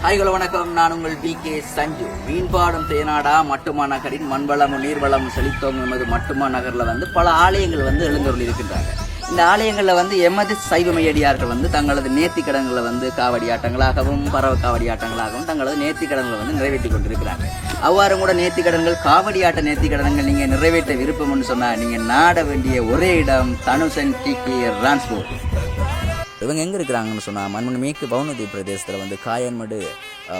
ஹாய்களோ வணக்கம். நான் உங்கள் கே சஞ்சு. மீன்பாடும் தேனாடா மட்டுமா நகரின் மண்வளமும் நீர்வளமும் செழித்தோங்கும் எமது மட்டுமா நகரில் பல ஆலயங்கள் எழுந்தொருள் இருக்கின்றாங்க. இந்த ஆலயங்களில் எமது சைவ மையடியார்கள் தங்களது நேர்த்திக்கடன்களை காவடி ஆட்டங்களாகவும் பறவை காவடி ஆட்டங்களாகவும் தங்களது நேர்த்திக்கடன்களை நிறைவேற்றி கொண்டிருக்கிறாங்க. அவ்வாறு கூட நேர்த்திக்கடன்கள் காவடி ஆட்ட நேர்த்திக்கடன்கள் நீங்கள் நிறைவேற்ற விருப்பம்னு சொன்னால் நீங்கள் நாட வேண்டிய ஒரே இடம் தனுஷன் டிகே டிரான்ஸ்போர்ட். இவங்க எங்கே இருக்கிறாங்கன்னு சொன்னால் மண்மணி மேற்கு பவுனதி பிரதேசத்தில் காயன்மடு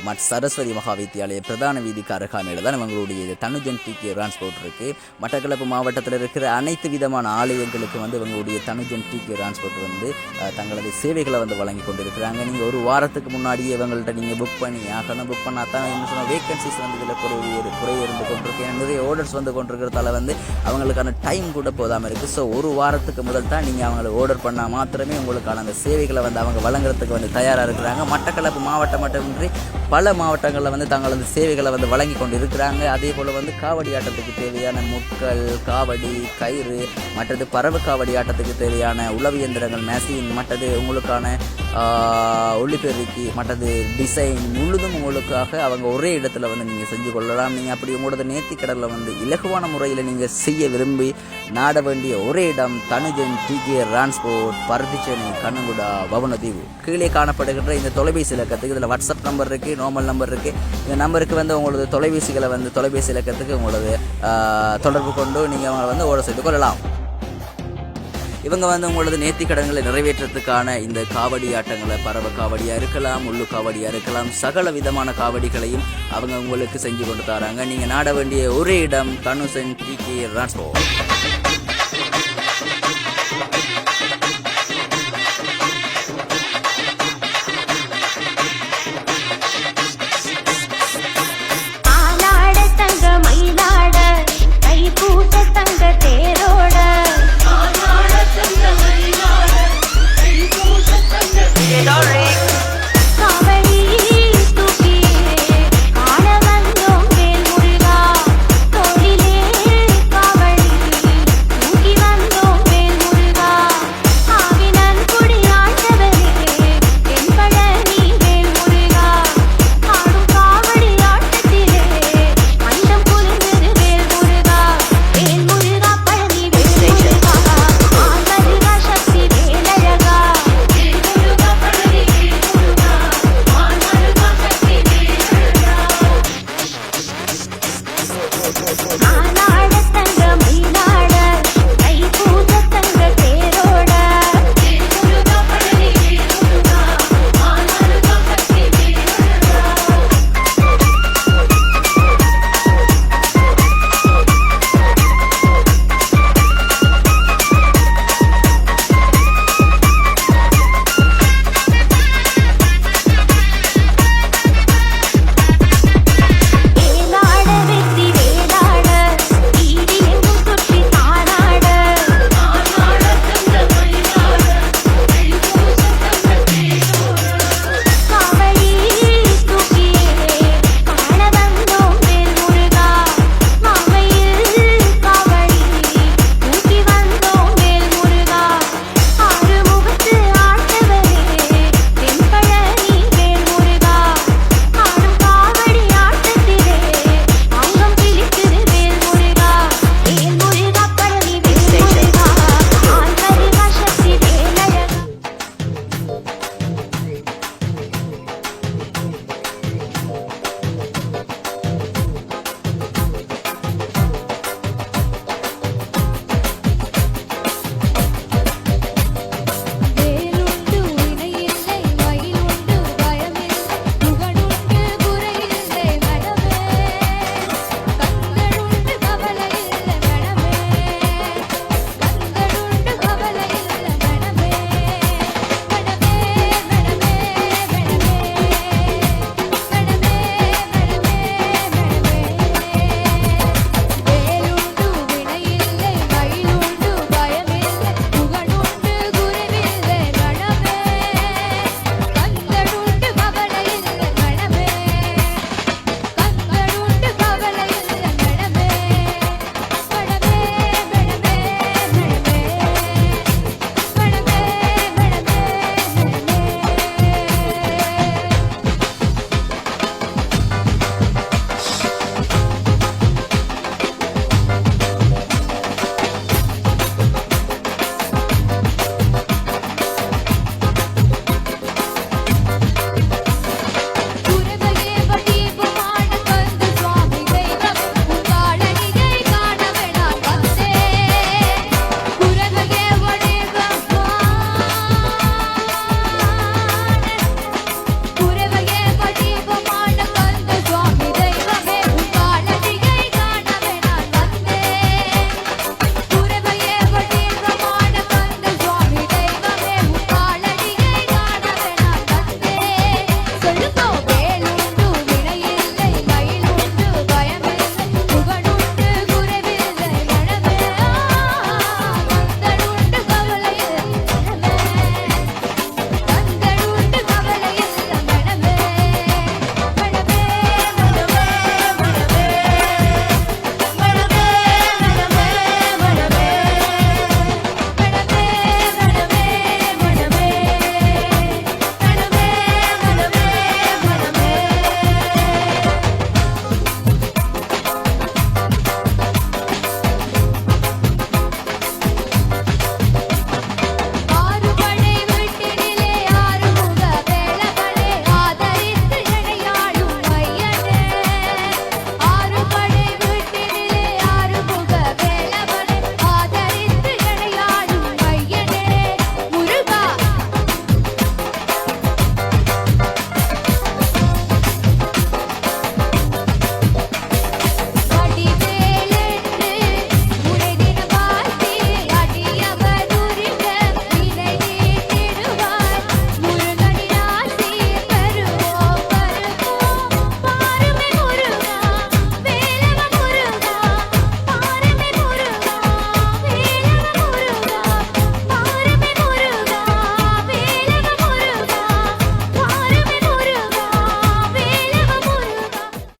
மற்ற சரஸ்வதி மகாவித்தியாலய பிரதான வீதிக்கு அருகாமையில் தான் இவங்களுடைய தனுஜன் டிகே டிரான்ஸ்போர்ட் இருக்குது. மட்டக்களப்பு மாவட்டத்தில் இருக்கிற அனைத்து விதமான ஆலயங்களுக்கு இவங்களுடைய தனுஜன் டிகே டிரான்ஸ்போர்ட் தங்களது சேவைகளை வழங்கி கொண்டிருக்கிறாங்க. நீங்கள் ஒரு வாரத்துக்கு முன்னாடியே இவங்கள்ட்ட நீங்கள் புக் பண்ணி ஆகணும். புக் பண்ணால் தான் என்ன சொன்னால் வேகன்சிஸ் இதில் குறை இருந்து கொண்டிருக்கு. நிறைய ஆர்டர்ஸ் கொண்டிருக்கிறதால அவங்களுக்கான டைம் கூட போதாமல் இருக்குது. ஸோ ஒரு வாரத்துக்கு முதல் தான் நீங்கள் அவங்களை ஆர்டர் பண்ணால் மாத்திரமே உங்களுக்கான அந்த சேவைகளை அவங்க வழங்குறதுக்கு தயாராக இருக்கிறாங்க. மட்டக்களப்பு மாவட்டம் மட்டுமின்றி பல மாவட்டங்களில் தங்களது சேவைகளை வழங்கி கொண்டு இருக்கிறாங்க. அதே போல் காவடி ஆட்டத்துக்கு தேவையான முட்கள், காவடி, கயிறு, மற்றது பறவை காவடி ஆட்டத்துக்கு தேவையான உளவு இயந்திரங்கள், மெஷின், மற்றது உங்களுக்கான ஒளிப்பெருக்கி, மற்றது டிசைன் முழுதும் உங்களுக்காக அவங்க ஒரே இடத்துல நீங்கள் செஞ்சு கொள்ளலாம். நீங்கள் அப்படி உங்களோட நேர்த்திக்கடலில் இலகுவான முறையில் நீங்கள் செய்ய விரும்பி நாட வேண்டிய ஒரே இடம் தனுஜன் டிகே டிரான்ஸ்போர்ட், பருத்திச்சேனை, கண்ணங்குடா, பவனதீவு. கீழே காணப்படுகின்ற இந்த தொலைபேசி இலக்கத்துக்கு இதில் வாட்ஸ்அப் நம்பர் இருக்குது, நார்மல் நம்பர் இருக்குது. இந்த நம்பருக்கு உங்களது தொலைபேசிகளை தொலைபேசி இலக்கத்துக்கு உங்களது தொடர்பு கொண்டு நீங்கள் அவங்களை ஓட செய்து கொள்ளலாம். இவங்க உங்களது நேர்த்திக்கடன்களை நிறைவேற்றத்துக்கான இந்த காவடி ஆட்டங்களை பறவை காவடியாக இருக்கலாம், உள்ளு காவடியாக இருக்கலாம், சகல விதமான காவடிகளையும் அவங்க உங்களுக்கு செஞ்சு கொண்டு தராங்க. நீங்கள் நாட வேண்டிய ஒரே இடம் தனுஷன் டிகே டிரான்ஸ்போர்ட்.